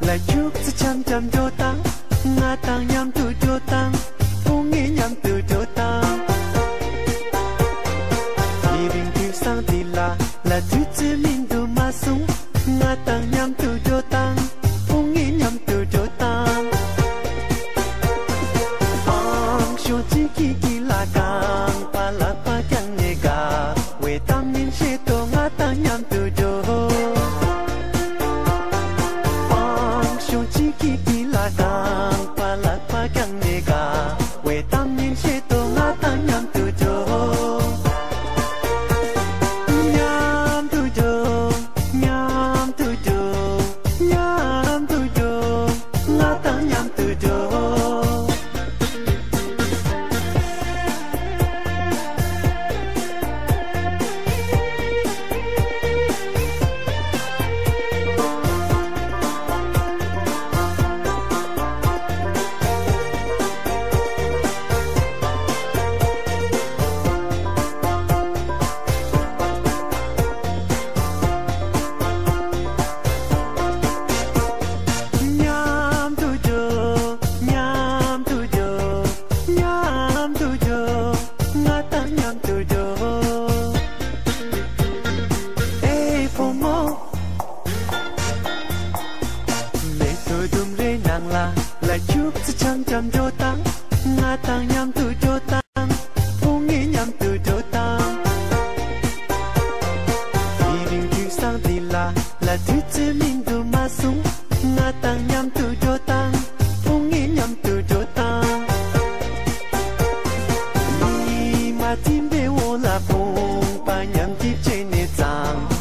lại chúc sẽ chăm chăm cho tăng ngã tăng nhắm từ cho tăng không nghĩ nhắm từ cho tăng vì bình thiếu sang thì là thứ chế mình từ mà súng ngã tăng nhắm từ cho tăng không nghĩ nhắm từ cho tăng cho chỉ kỳ là càng pa là pa càng nhẹ cả về tăng nên sẽ to ngã tăng nhắm từ cho càng pa la pa càng nhẹ cả về tâm nhìn sẽ to ngã tăng nhắm từ chỗ nhắm từ chỗ nhắm từ chỗ nhắm từ chỗ ngã tăng nhắm từ chỗ lại chúc sẽ chăm chăm cho tăng ngã tăng nhắm từ cho tăng không nghĩ nhắm từ cho tăng vì bình thiếu sang thì là thứ chế mình từ mà súng ngã tăng nhắm từ cho tăng không nghĩ nhắm từ cho tăng vì mà tim bê vô là bông ba nhắm tiếp trên nề giang